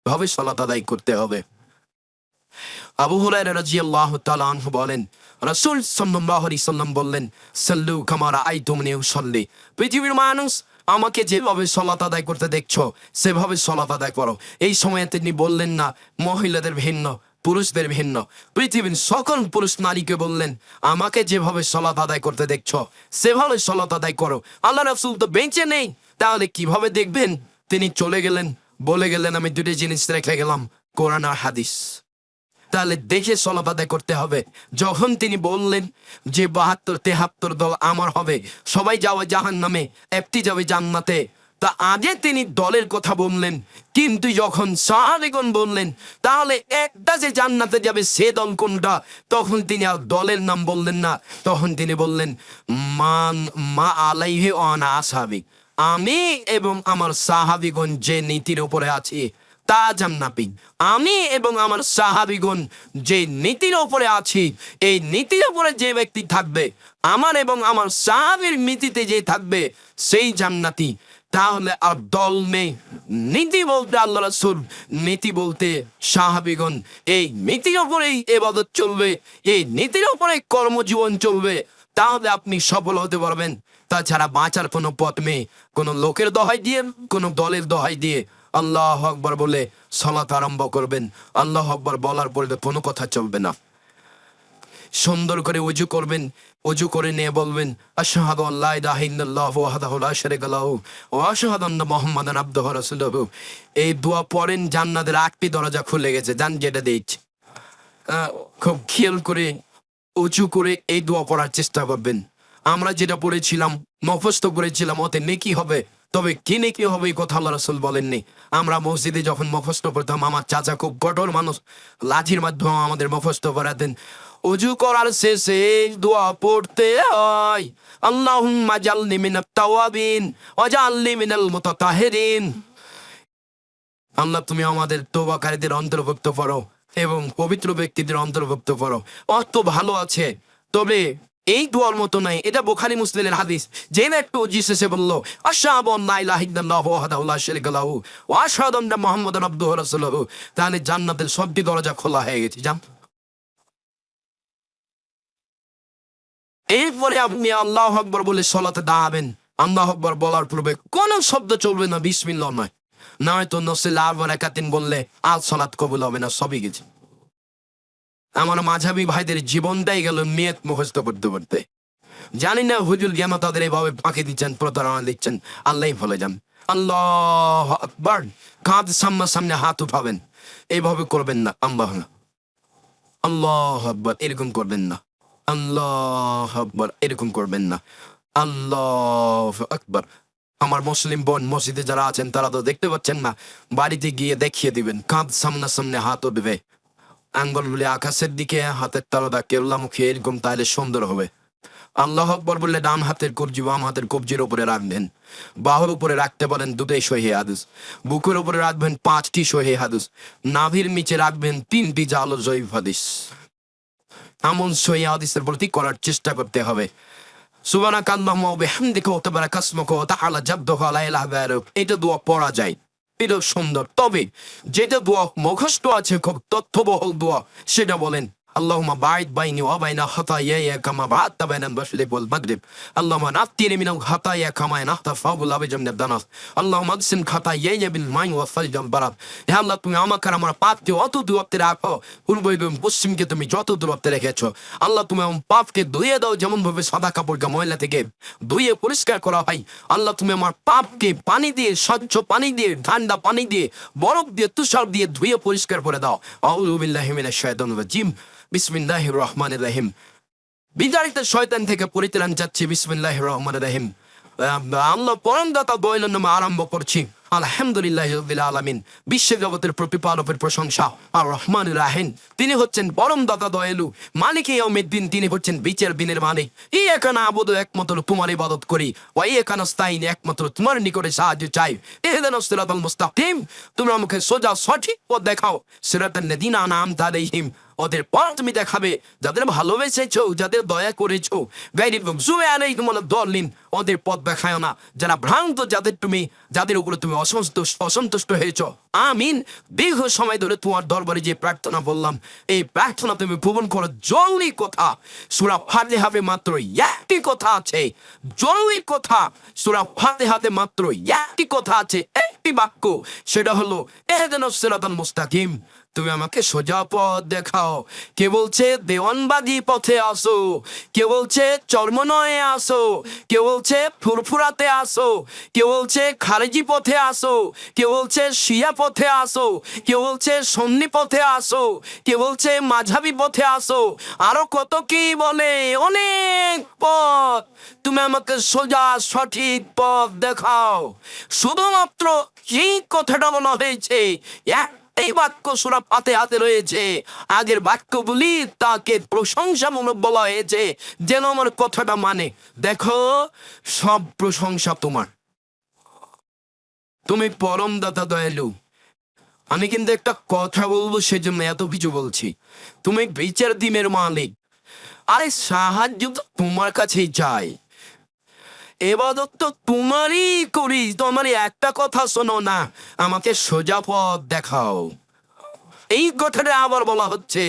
ভাবে সালাত আদায় করতে হবে। আবু হুরায়রা রাদিয়াল্লাহু তাআলা আনহু বলেন, রাসূল সাল্লাল্লাহু আলাইহি সাল্লাম বললেন, সাল্লু কামা রাআইতুমুনি উসাল্লি। পৃথিবীর মানুষ, আমাকে যেভাবে সালাত আদায় করতে দেখছো সেভাবে সালাত আদায় করো। এই সময়ে তিনি বললেন না মহিলাদের ভিন্ন, পুরুষদের ভিন্ন। পৃথিবীর সকল পুরুষ নারীকে বললেন, আমাকে যেভাবে সালাত আদায় করতে দেখছো সেভাবে সালাত আদায় করো। আল্লাহ রাসূল তো বেঁচে নেই, তাহলে কিভাবে দেখবেন? তিনি চলে গেলেন, বলে গেলেন, আমি দুটো জিনিস রেখে গেলাম, কোরআন আর হাদিস। তাহলে দেখে সালাত আদায় করতে হবে। যখন তিনি বললেন যে ৭২-৭৩ দল আমার হবে, সবাই যাওয়া জাহান্নামে, একটি যাবে জান্নাতে, তা আগে তিনি দলের কথা বললেন, কিন্তু যখন সাহাবীগণ বললেন তাহলে একটা যে জান্নাতে যাবে সে দল কোনটা, তখন তিনি আর দলের নাম বললেন না, তখন তিনি বললেন মা আলাইহি ওয়া আনা আসহাবী, আমি এবং আমার সাহাবীগণ যে নীতির উপরে আছি তা জান্নাতি। আমি এবং আমার সাহাবীগণ যে নীতির উপরে আছি, এই নীতির উপরে যে ব্যক্তি থাকবে, আমার এবং আমার সাহাবীর নীতিতে যে থাকবে সেই জান্নাতি। তাহলে আর দল নেই। নীতি বলতে আল্লাহ রাসূল, নীতি বলতে সাহাবীগণ। এই নীতির উপরেই ইবাদত চলবে, এই নীতির উপরে কর্মজীবন চলবে, তাহলে আপনি সফল হতে পারবেন। তাছাড়া বাঁচার কোনো পথ নেই, কোনো লোকের দোহাই দিয়ে, কোনো দলের দোহাই দিয়ে আল্লাহু আকবার বলে সালাত আরম্ভ করবেন। আল্লাহু আকবার বলার পরে কোনো কথা চলবে না। সুন্দর করে ওযু করবেন, ওযু করে নিয়ে বলবেন, আশহাদু আল্লা ইলাহা ইল্লাল্লাহু ওয়াহদাহু লা শারীকা লাহু ওয়া আশহাদু আন্না মুহাম্মাদান আবদুহু ওয়া রাসূলুহু। এই দোয়া পড়েন, জান্নাতের 8টি দরজা খুলে গেছে। জান যেটা দিচ্ছি, খুব খেয়াল করে উঁচু করে এই দোয়া পড়ার চেষ্টা করবেন। আমরা যেটা পড়েছিলাম, মুখস্থ করেছিলাম, ওতে নেকি হবে, তবে কি নেকি হবে এই কথা আল্লাহ রাসূল বলেননি। আমরা মসজিদে যখন মুখস্থ পড়তাম, আমার চাচা খুব কঠোর মানুষ, লাঠির মাধ্যমে আমাদের মুখস্থ করাতেন। ওযু করার শেষে দোয়া পড়তে হয়, আল্লাহুম্মা জালনি মিনাত তাওয়াবিন ওয়া জালনি মিনাল মুতাতাহিরিন। আল্লাহ তুমি আমাদের তওবাকারীদের অন্তর্ভুক্ত করো এবং পবিত্র ব্যক্তিদের অন্তর্ভুক্ত করো। অত ভালো আছে, তবে এই দোয়ার মতো নাই। এটা বুখারী মুসলিমের হাদিস। যে একটু জিসেসে বলল, আশহাদু আল্লা ইলাহা ইল্লাল্লাহু ওয়াহদাহু লা শারীকা লাহু ওয়া আশহাদু আন্না মুহাম্মাদান আবদুহু ওয়া রাসূলুহু, তাহলে জান্নাতের সবটি দরজা খোলা হয়ে গেছে। জান, এরপরে আপনি আল্লাহু আকবার বলে সালাতে দাঁড়াবেন। আল্লাহু আকবার বলার পূর্বে কোন শব্দ চলবে না, বিসমিল্লাহ নয়, নয়তো নসিল আরবা রাকাতিন বললে আর সালাত কবুল হবে না, সবই গেছে। আমার মাঝাবি ভাইদের জীবনটাই গেল নিয়ত মুখস্থ করতে করতে। জানি না হুজুর কেন তাদের এভাবে ফাঁকি দিচ্ছেন, প্রতারণা দিচ্ছেন, আল্লাহই বলে যান। আল্লাহু আকবার, কাঁধ সামনে হাত উঠাবেন, এইভাবে করবেন না। আল্লাহু আকবার এরকম করবেন না, আল্লাহু আকবার এরকম করবেন না, আল্লাহু আকবার। আমার মুসলিম বোন মসজিদে যারা আছেন তারা তো দেখতে পাচ্ছেন না, বাড়িতে গিয়ে দেখিয়ে দিবেন। কাঁধ সামনে হাত উঠবে, আঙ্গুলগুলি আকাশের দিকে, হাতের তালুটা কেবলামুখী, এরকম, তাহলে সুন্দর হবে। আল্লাহু আকবার বললে ডান হাতের কবজি বাম হাতের কবজির উপরে রাখবেন। বাহুর উপরে রাখতে পারেন, দুটোই সহিহ হাদিস। বুকের উপরে রাখবেন 5টি সহিহ হাদিস। নাভির নিচে রাখবেন 3টি জাল জয়ীফ হাদিস। এমন সহিহ হাদিসের প্রতি করার চেষ্টা করতে হবে। সুবহানাকা আল্লাহুম্মা ওয়া বিহামদিকা ওয়া তাবারাকা ইসমুকা ওয়া তাআলা জাদ্দুকা লা ইলাহা গায়রুক। এটা দোয়া পড়া যায়, এটা সুন্দর। তবে যেটা দোয়া মুখস্থ আছে, খুব তথ্যবহুল দোয়া, সেটা বলেন, আল্লাহুম্মা বাঈদ বাইনি ওয়া বাইনা খাতায়ায়া কামা বা'আদতা বাইনাল মাশরিক ওয়াল মাগরিব। আল্লাহুম্মা নাত্তিনি মিনাল খাতায়া কামা নাহতাফাউল আবিজাম নাদানাস। আল্লাহুম্মা আগসিল খাতায়ায়া বিল মাই ওয়া সালজি ওয়াল বারাদ। হে আল্লাহ, তুমি আমাকে আর আমার পাপকে অত দূরত্বে রাখো, পূর্ব এবং পশ্চিমকে তুমি যত দূরত্বে রেখেছো। আল্লাহ, তুমি আমার পাপকে ধুয়ে দাও, যেমন ভাবে সাদা কাপড়কে ময়লা থেকে ধুয়ে পরিষ্কার করা হয়। আল্লাহ, তুমি আমার পাপকে পানি দিয়ে, স্বচ্ছ পানি দিয়ে, ঠান্ডা পানি দিয়ে, বরফ দিয়ে, তুষার দিয়ে ধুয়ে পরিষ্কার করে দাও। আউযু বিল্লাহি মিনাশ শাইতানির রাজিম। বিসমিল্লাহির রহমানির রহিম। বিতাড়িত শয়তান থেকে পরিত্রাণ চাচ্ছি। বিসমিল্লাহির রহমানির রহিম। আল্লাহ পরম দাতা দয়ালুর নামে আরম্ভ করছি। আলহামদুলিল্লাহি রাব্বিল আলামিন। বিশ্ব জগতের প্রতিপালকের প্রশংসা। আর রহমানির রাহিম, তিনি হচ্ছেন পরম দাতা দয়ালু। মালিক ইয়াউমিদ্দিন, তিনি হচ্ছেন বিচার বিনের মালিক। ইয়াকা না'বুদু, একমাত্র তোমার ইবাদত করি। ওয়া ইয়াকা নাস্তাইন, একমাত্র তোমার নিকটে সাহায্য চাই। ইহদিনাস সিরাতাল মুস্তাকিম, তুমি আমাকে সোজা সঠিক পথ দেখাও। সিরাতাল লাযিনা আন'আমতা আলাইহিম ওদের পথ তুমি দেখাবে, যাদের ভালোবেসেছো, যাদের দয়া করেছো, ওদের পথ দেখায় না। যারা ভ্রান্ত, যাদের উপরে তুমি অসন্তুষ্ট হয়েছ, আমিন। দীর্ঘ সময় ধরে তোমার দরবারে যে প্রার্থনা বললাম, এই প্রার্থনা তুমি পূরণ করো। জরুরি কথা, সূরা ফাতিহাতে মাত্র একটি কথা আছে, জরুরি কথা। সূরা ফাতিহাতে মাত্র একটি কথা আছে, একটি বাক্য, সেটা হলো ইহদিনাস সিরাতাল মুস্তাকিম। তুমি আমাকে সোজা পথ দেখাও। কে বলছে দেওয়ানবাগি পথে আসো, কে বলছে চরমনয়ে আসো, কে বলছে ফুরফুরাতে আসো, কে বলছে খারেজি পথে আসো, কে বলছে শিয়া পথে আসো, কে বলছে সুন্নি পথে আসো, কে বলছে মাঝহাবি পথে আসো, আরো কত কি বলে, অনেক পথ। তুমি আমাকে সোজা সঠিক পথ দেখাও। শুধুমাত্র এই কথাটা বলা হয়েছে, এই বাক্য সূরা ফাতিহাতে রয়েছে। আগের বাক্যগুলি তাকে প্রশংসামূলক বলা হয়েছে, যেন আমার কথাটা মানে। দেখো, সব প্রশংসা তোমার, তুমি পরম দাতা দয়ালু। আমি কিন্তু একটা কথা বলবো, সেজন্য এত কিছু বলছি। তুমি বিচার দিনের মালিক। আরে সাহায্য তো তোমার কাছেই চাই, এবাদত তো তোমারই করি। তোমারই একটা কথা শোনো না, আমাকে সোজা পথ দেখাও। এই কথাটা আবার বলা হচ্ছে,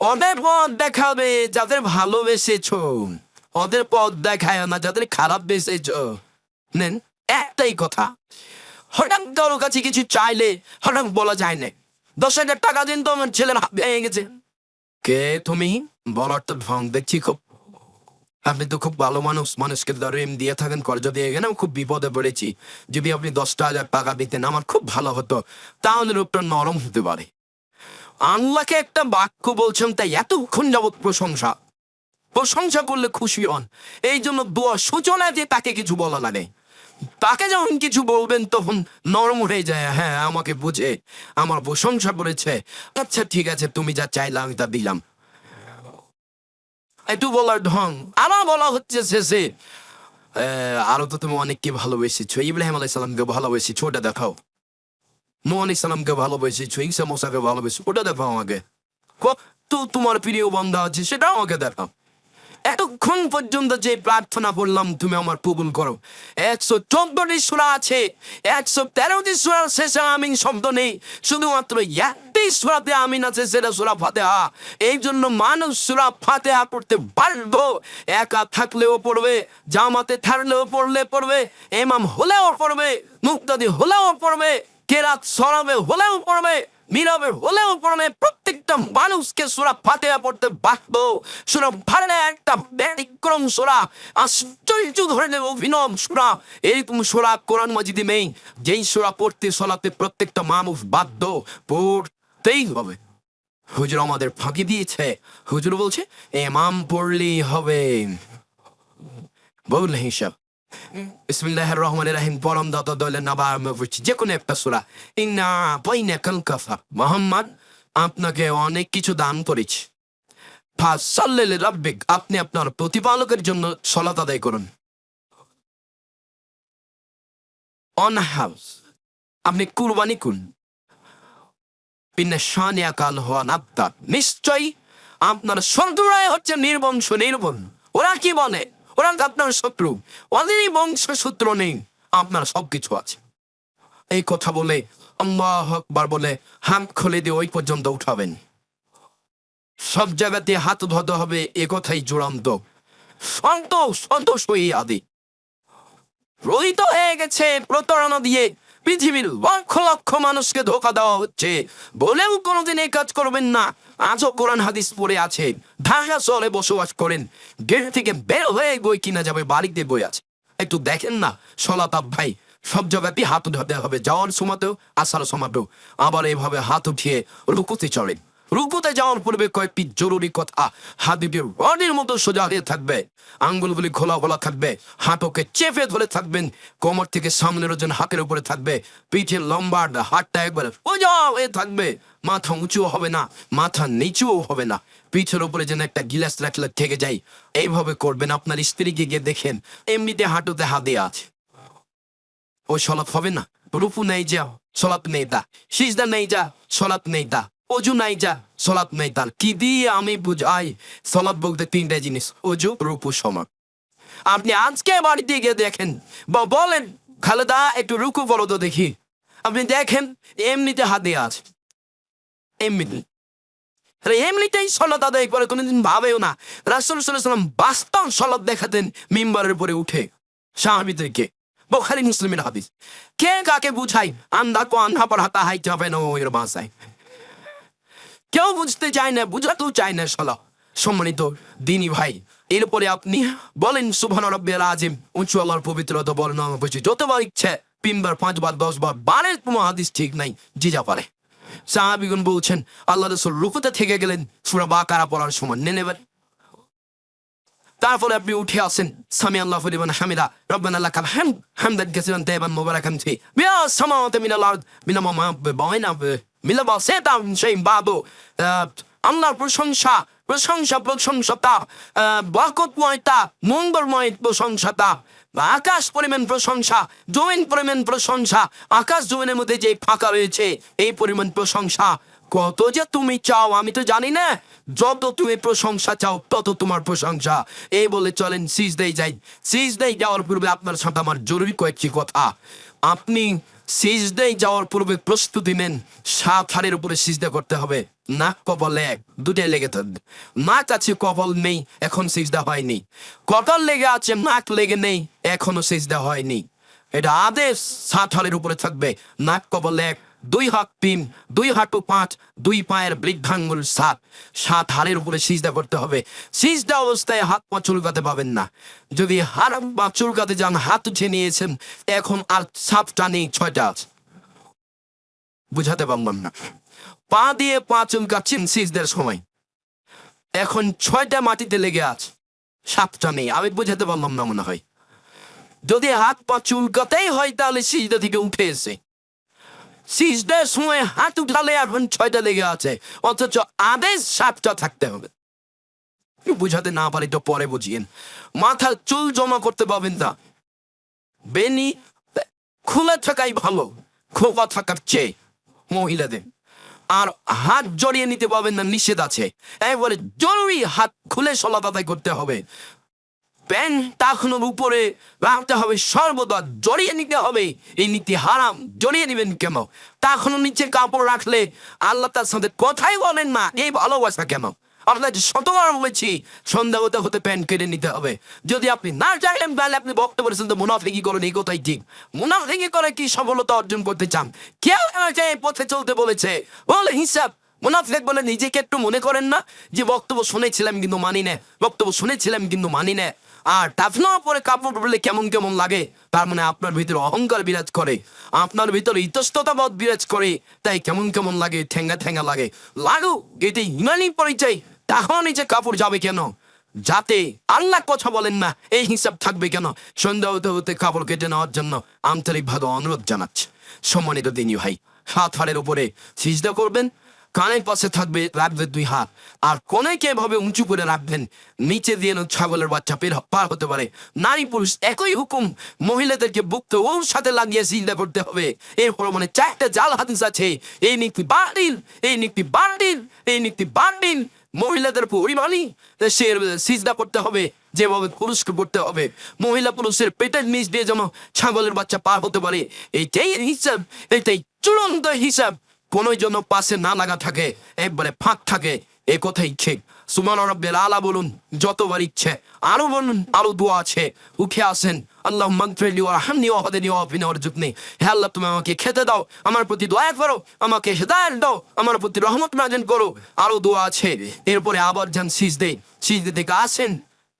ওদের পথ দেখাবে যাদের ভালোবেসেছ, ওদের পথ দেখায় না যাদের খারাপ বেসেছ। নেন, একটাই কথা। হঠাৎ কারো কাছে কিছু চাইলে হঠাৎ বলা যায় না, 10,000 টাকা দিন তো আমার ছেলের হাত ভেঙে গেছে। কে তুমি? বলার তো ঢং দেখছি খুব। আপনি তো খুব ভালো মানুষ, মানুষকে ঋণ দিয়ে থাকেন, কর্জ দিয়ে গেলে খুব বিপদে পড়েছি। যদি আপনি 10,000 টাকা দিতেন আমার খুব ভালো হতো, তাহলে রূপটা নরম হতে পারে। আল্লাহকে একটা বাক্য বলছেন, তাই এতক্ষণ যাবৎ প্রশংসা করলে খুশি হন। এই জন্য দোয়া সূচনায় যে তাকে কিছু বলা লাগে, তাকে যখন কিছু বলবেন তখন নরম হয়ে যায়। হ্যাঁ, আমাকে বুঝে আমার প্রশংসা করেছে, আচ্ছা ঠিক আছে, তুমি যা চাইলে আমি তা দিলাম, একটু বলার ঢং। আমার বলা হচ্ছে শেষে, আরো তো তুমি অনেককে ভালোবেসেছো, ইব্রাহিম আলাইহিস সালামকে ভালোবেসেছো, ওটা দেখাও। নূহ আলাইহিস সালামকে ভালোবেসেছো, ঈসা মুসাকে ভালোবেসেছো, ওটা দেখাও আমাকে। কত তোমার প্রিয় বান্দা আছে, সেটা আমাকে দেখাও। এতক্ষণ পর্যন্ত যে প্রার্থনা করলাম তুমি আমার কবুল করো। 114টি সূরা আছে, 113টি সূরার শেষে আমিন শব্দ নেই, শুধুমাত্র একটি সূরাতে আমিন আছে, সেটা সূরা ফাতিহা। এই জন্য মানুষ সূরা ফাতিহা পড়তে বাধ্য। একা থাকলেও পড়বে, জামাতে থাকলেও পড়বে, ইমাম হলেও পড়বে, মুক্তাদি হলেও পড়বে, কেরাত সরাবে হলেও পড়বে, নীরবে হলেও পড়বে। প্রত্যেকটা মানুষকে সূরা ফাতিহা পড়তে বাধ্য। সূরা ফাতিহা একটা ব্যতিক্রম সূরা, আশ্চর্য ধরনের অভিনব সূরা। এরকম সূরা কোরআন মাজিদে নেই, যেই সূরা পড়তে সলাতে প্রত্যেকটা মানুষ বাধ্য, পড়তেই হবে। হুজুর আমাদের ফাঁকি দিয়েছে, হুজুর বলছে ইমাম পড়লেই হবে, বললে হিসাব। বিসমিল্লাহির রহমানির রহিম। পরম দাতা দয়ালের নামে পড়ছি যে কোনো একটা সূরা। ইন্না আতাইনাকাল কাউসার। মুহাম্মদ, আপনাকে অনেক কিছু দান করেছি। ফাসাল্লি লিরাব্বিক, আপনি আপনার প্রতিপালকের জন্য সালাত আদায় করুন। অনহার, আপনি কুরবানি করুন। ইন্না শানিআকাল হুয়াল আবতার, নিশ্চয়ই আপনার শত্রুরাই হচ্ছে নির্বংশ, নির্বন। ওরা কি বলে? ওরা আপনার শত্রু, ওদেরই বংশ সূত্র নেই, আপনার সবকিছু আছে। এই কথা বলে আল্লাহু আকবার বলে হাত খুলে দিয়ে ওই পর্যন্ত উঠাবেন। সব জায়গাতে হাত ধরতে হবে, এ কথাই চূড়ান্ত। সন্তোষ আদি রহিত হয়ে গেছে প্রতারণা দিয়ে। পৃথিবীর লক্ষ লক্ষ মানুষকে ধোকা দেওয়া হচ্ছে, বলেও কোনোদিন এই কাজ করবেন না। আজও কোরআন হাদিস পড়ে আছে, ঢাকা শহরে বসবাস করেন, গেট থেকে বের হয়ে বই কিনা যাবে, বাড়িতে বই আছে। একটু দেখেন না সলাত ভাই, সব জায়গাতেই হাত ধরতে হবে, যাওয়ার সময়তেও আসার সময়তেও। আবার এভাবে হাত উঠিয়ে রুকুতে চড়েন। রুকুতে যাওয়ার পূর্বে কয়েকটি জরুরি কথা। হাত দুটি রডের মতো সোজা হয়ে থাকবে, আঙ্গুলগুলি খোলা থাকবে, হাঁটুকে চেপে ধরে থাকবেন, কোমর থেকে সামনের ওজন হাতের উপরে থাকবে, পিঠে লম্বা হাতটা একবারে সোজা হয়ে থাকবে, মাথা উঁচু হবে না, মাথা নিচুও হবে না, পিঠের উপরে যেন একটা গিলাস রাখলে থেকে যায়, এইভাবে করবেন। আপনার স্ত্রীকে গিয়ে দেখেন এমনিতে হাঁটুতে হাত দিয়ে আছে, ওই সলাৎ হবে না। রুকু নেই যা, সলাৎ নেই তা। সিজদা নেই যা, সলাৎ নেই তা। অজু নাই যা, সলাৎ নেই তার। কি দিয়ে আমি বুঝাই? সলাৎ বলতে তিনটে জিনিস, অজু, রুকু, সমাদ। আপনি আজকে বাড়িতে গিয়ে দেখেন বা বলেন খালেদা একটু রুকু বলো তো দেখি, আপনি দেখেন এমনিতে হাত দিয়ে আছে, এমনিতে এমনিতেই সলাৎ আদায় করে, কোনোদিন ভাবেও না। রাসূল সাল্লাল্লাহু আলাইহি ওয়াসাল্লাম বাস্তব সলাৎ দেখাতেন মিম্বারের উপরে উঠে সাহাবীদেরকে। বুখারী মুসলিমের হাদিস। কে কাকে বুঝাই? আন্ধা কো আন্ধা পড়াতা হাইতে হবে না ওই ভাষায়। কেউ বুঝতে চায় না, বুঝাতেও চায় না। সলা সম্মানিত দিনী ভাই, এরপরে আপনি বলেন সুবহান রাব্বিয়াল আযীম, উঁচু আল্লাহর পবিত্রতা বর্ণনা করছি যতবার ইচ্ছে, 3 বার 5 বার 10 বার, বারের কোনো হাদিস ঠিক নাই, যে যা পারে। সাহাবীগণ বলছেন আল্লাহ রাসূল রুকুতে থেকে গেলেন সূরা বাকারা পড়ার সময় নেবেন। তারপরে আপনি উঠে আসেন সামি আল্লাহু লিমান হামিদা রব্বানা লাকাল হামদ হামদান কাসীরান তাইয়িবান মুবারাকান ফি বিয়া সামাওয়াতি মিনাল আরদ বিনা মা বাইনা মিলা বাসাতা শাইইন বাদু। আল্লাহর প্রশংসা প্রশংসা প্রশংসতা, বরকতময়তা মঙ্গলময় প্রশংসতা, আকাশ পরিমাণ প্রশংসা, জমিন পরিমাণ প্রশংসা, আকাশ জমিনের মধ্যে যে ফাঁকা রয়েছে এই পরিমাণ প্রশংসা। কত যে তুমি চাও আমি তো জানি না, যত তুমি প্রশংসা চাও তত তোমার প্রশংসা। এই বলে চলেন সিজদায় যাই। সিজদায় যাওয়ার পূর্বে আপনার সাথে আমার জরুরি কয়েকটি কথা। আপনি সিজদায় যাওয়ার পূর্বে প্রস্তুতি নেন। 7 হাড়ের উপরে সিজদা করতে হবে, নাক কপাল এক দুটাই লেগে থাকবে। নাক আছে কপাল নেই, এখন সিজদা হয়নি। কপাল লেগে আছে নাক লেগে নেই, এখনো সিজদা হয়নি। এটা আদেশ। 7 হাড়ের উপরে থাকবে, নাক কপাল এক, 2 হাত 3, 2 হাঁটু 5, 2 পায়ের বৃদ্ধাঙ্গুল 7। 7 হাড়ের উপরে সিজদা করতে হবে। সিজদা অবস্থায় হাত পা চুলকাতে পাবেন না। যদি হাত পা চুলকাতে যান, হাত উঠে নিয়েছেন, এখন আর 7টা নেই, 6টা আছে। বুঝাতে পারলাম না? পা দিয়ে পা চুলকাচ্ছেন সিজদার সময়, এখন 6টা মাটিতে লেগে আছে, 7টা নেই। আমি বুঝাতে পারলাম না মনে হয়। যদি হাত পা চুলকাতেই হয় তাহলে সিজদা থেকে উঠে এসে সিজদার সময় হাত উঠালে এখন 6টা লেগে আছে, অথচ আদেশ 7টা থাকতে হবে। বুঝাতে না পারি তো পরে বুঝিয়েন। মাথার চুল জমা করতে পারবেন না, বেনি খুলে থাকাই ভালো খোপা থাকার চেয়ে মহিলাদের। আর হাত জড়িয়ে নিতে পারবেন না, নিষেধ আছে। এবারে জরুরি হাত খুলে সলাত আদায় করতে হবে। প্যান্ট টাকনোর উপরে রাখতে হবে, সর্বদা জড়িয়ে নিতে হবে। এই নীতি হারাম। জড়িয়ে নিবেন কেন? টাকনোর নিচে কাপড় রাখলে আল্লাহ তার সাথে কথাই বলেন না, এই ভালোবাসা কেন? আপনার শতবার বলেছি সন্ধ্যা হতে হতে প্যান্ট কেটে নিতে হবে। যদি আপনি না চাইলেন তাহলে আপনি বক্তব্য বলেছেন তো মুনাফিকি করেন, এই কথাই ঠিক। মুনাফিকি করে কি সফলতা অর্জন করতে চান? কেউ আমাকে এই পথে চলতে বলেছে? বলে হিসাব। মুনাফিক বলে নিজেকে একটু মনে করেন না যে বক্তব্য শুনেছিলাম কিন্তু মানি না, বক্তব্য শুনেছিলাম কিন্তু মানি না। আর টাফনা পরে কাপড় পরলে কেমন কেমন লাগে, তার মানে আপনার ভিতরে অহংকার বিরাজ করে, আপনার ভিতরে ইতস্ততাবোধ বিরাজ করে, তাই কেমন কেমন লাগে, ঠেঙ্গা ঠেঙ্গা লাগে। লাগুক, এটি ইমানি পরিচয়। তাহলে নিচে কাপড় যাবে কেন? যাতে আল্লাহ কথা বলেন না এই হিসাব থাকবে কেন? সন্ধ্যা হতে হতে কাপড় কেটে নেওয়ার জন্য আন্তরিকভাবে অনুরোধ জানাচ্ছে। সম্মানিত দিনী ভাই, 7 হাড়ের উপরে সিজদা করবেন, কানের পাশে থাকবে রাখবে 2 হাত, আর কোনাকে এভাবে উঁচু করে রাখবেন। নিচে দিয়ে ছাগলের বাচ্চা পার হতে পারে। নারী পুরুষ একই হুকুম। মহিলাদেরকে বুকতে ওর সাথে লাগিয়ে সিজদা করতে হবে। এরপর মানে 4টা জাল হাদিস আছে, এই নীতি বাতিল, এই নীতি বাতিল, এই নীতি বাতিল। মহিলাদের পরিমাণই সে সিজদা করতে হবে যেভাবে পুরুষকে করতে হবে। মহিলা পুরুষের পেটের নিচ দিয়ে যেন ছাগলের বাচ্চা পার হতে পারে, এইটাই হিসাব, এইটাই চূড়ান্ত হিসাব। কোন জন্য পাশে না লাগা থাকে, একবারে ফাঁক থাকে, এ কথাই ঠিক। সুবহান রাব্বিল আলা বলুন যতবার ইচ্ছে, আরো বলুন, আরো দোয়া আছে। উঠে আসেন, আল্লাহ মাগফিরলি ওয়ারহামনি ওয়াহদিনি ওয়াফিনি ওয়ারজুকনি। হে আল্লাহ, তুমি আমাকে খেতে দাও, আমার প্রতি দয়া করো, আমাকে হেদায়েত দাও, আমার প্রতি রহমত নাযিল করো। আরো দোয়া আছে। এরপরে আবার যান সিজদে থেকে আসেন,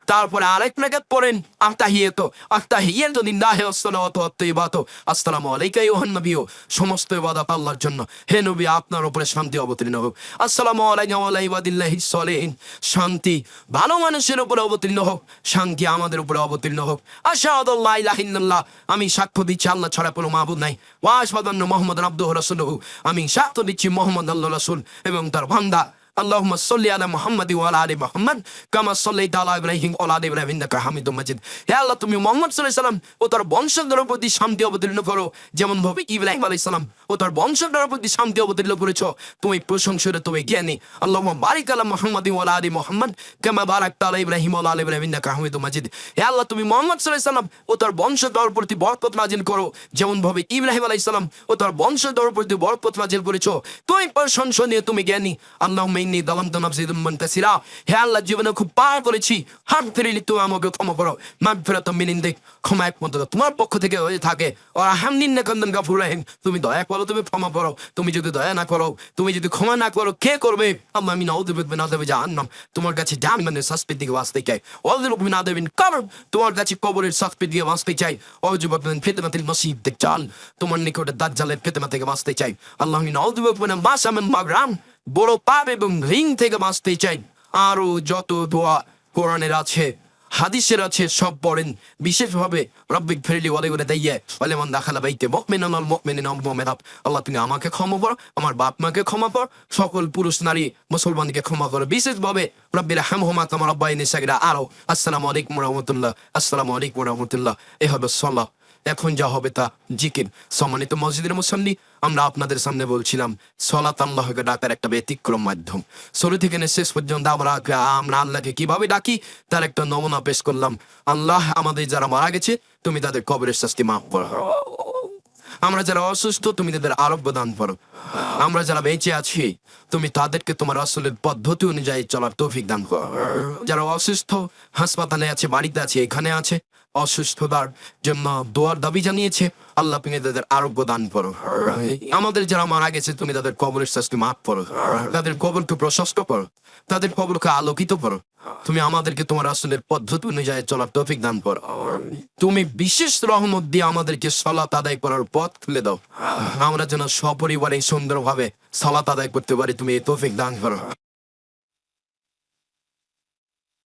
তারপরে আরেক রাকাত পড়েন আত্তাহিয়াতু লিল্লাহি ওয়াসসালাতু ওয়াত-তাইয়্যিবাতু আসসালামু আলাইকা আইয়ুহান নাবিয়্যু। সমস্ত ইবাদত আল্লাহর জন্য। হে নবী, আপনার উপরে শান্তি অবতীর্ণ হোক। আসসালামু আলাইকা ওয়া আলা ইবাদিল্লাহিস সালিহিন। শান্তি ভালো মানুষের উপরে অবতীর্ণ হোক, শান্তি আমাদের উপরে অবতীর্ণ হোক। আশহাদু আল্লা ইলাহা ইল্লাল্লাহ, আমি সাক্ষ্য দিচ্ছি আল্লাহ ছাড়া কোনো মাবুদ নাই। ওয়া আশহাদু আন্না মুহাম্মাদান আবদুহু ওয়া রাসূলুহু, আমি সাক্ষ্য দিচ্ছি মুহাম্মদ আল্লাহর রাসূল এবং তার বান্দা। اللهم صل على محمد وعلى ال محمد كما صليت على ابراهيم وعلى ال ابراهيم انك حميد مجيد হে আল্লাহ তুমি মুহাম্মদ সাল্লাল্লাহু আলাইহি সাল্লাম ও তার বংশধরের প্রতি শান্তি অবতীর্ণ করো যেমন ভাবে ইব্রাহিম আলাইহিস সালাম ও তার বংশধরের প্রতি শান্তি অবতীর্ণ করেছো তুমি প্রশংসিত তুমি জ্ঞানী আল্লাহুম্মা বারিক আলা মুহাম্মাদ ওয়া আলা আলি মুহাম্মাদ কামা বারাকতা আলা ইব্রাহিম ওয়া আলা আলি ইব্রাহিম ইন্নাকা হামিদুম মাজিদ হে আল্লাহ তুমি মুহাম্মদ সাল্লাল্লাহু আলাইহি সাল্লাম ও তার বংশধরের প্রতি বরকত নাজিল করো যেমন ভাবে ইব্রাহিম আলাইহিস সালাম ও তার বংশধরের প্রতি বরকত নাজিল করেছো তুমি প্রশংসনীয় তুমি জ্ঞানী আল্লাহুম্মা ইন্নী যালামতু নাফসি যালমান কাসীরা হে আল্লাহ জীবনে খুব পার করেছি হাত ফিরিলি তুমি আমাকে ক্ষমা করো মাগফিরাতাম মিন ইনদিক ক্ষমা একমাত্র তোমার পক্ষ থেকে হয়ে থাকে আর হামদিন কান্দান গাফুর রহিম তুমি দয়া করো তুমি ক্ষমা করো তুমি যদি দয়া না করো তুমি যদি ক্ষমা না করো কে করবে আল্লাহ আমি নাউযু বিকা মিন আযাবি জাহান্নাম তোমার কাছে জাহান্নামের শাস্তি থেকে বাঁচতে চাই ওয়াযুরু মিন আযাবিন কবর তোমার কাছে কবরের শাস্তি থেকে বাঁচতে চাই ওয়াযুবু মিন ফিতনাতিল মাসীহ দাজ্জাল তোমার নিকটে দাজ্জালের ফিতনা থেকে বাঁচতে চাই আল্লাহ আমি নাউযু বিকা মিন মাসামিন মাগরাম বড় পাপ এবং ঋণ থেকে বাঁচতে চাই আরো যত দোয়া কোরআনের আছে হাদিসের আছে সব পড়েন বিশেষভাবে রব্বিক ফিরলি ওয়ালাইগুলা দাইয়া ওয়ালামান দাখালা বাইতে মুমিনান ওয়াল মুমিনিনা ওয়াল মুমিনাত আল্লাহ তুমি আমাকে ক্ষমা করো আমার বাপ মাকে ক্ষমা করো সকল পুরুষ নারী মুসলমানকে ক্ষমা করো বিশেষভাবে রব্বির হামহুমা কামা রাব্বায়ানি সাগীরা আরো আসসালামু আলাইকুম ওয়া রাহমাতুল্লাহ আসসালামু আলাইকুম ওয়া রাহমাতুল্লাহ এই হবে সালাহ এখন যা হবে তা জিকির সম্মানিত মসজিদের মুসল্লি আমরা আপনাদের সামনে বলছিলাম সালাত আল্লাহকে ডাকার একটা ব্যতিক্রম মাধ্যম শুরু থেকে শেষ পর্যন্ত আমরা আল্লাহকে কিভাবে ডাকি তার একটা নমুনা পেশ করলাম আল্লাহ আমাদের যারা মারা গেছে তুমি তাদের কবরের শাস্তি মাফ করো আমরা যারা অসুস্থ তুমি তাদের আরোগ্য দান করো আমরা যারা বেঁচে আছি তুমি তাদেরকে তোমার আসলের পদ্ধতি অনুযায়ী চলার তৌফিক দান করো যারা অসুস্থ হাসপাতালে আছে বাড়িতে আছে এখানে আছে অসুস্থতার জন্য দোয়ার দাবি জানিয়েছে আল্লাহ তুমি তাদের আরোগ্য দান করো আমাদের যারা মারা গেছে তুমি তাদের কবরের শাস্তি মাফ করো তাদের কবরকে প্রশস্ত করো তাদের কবরকে আলোকিত করো তুমি আমাদেরকে তোমার আসলের পদ্ধতি অনুযায়ী চলার তৌফিক দান করো তুমি বিশেষ রহমত দিয়ে আমাদেরকে সালাত আদায় করার পথ খুলে দাও আমরা যেন সপরিবারে সুন্দরভাবে সালাত আদায় করতে পারি তুমি এই তৌফিক দান করো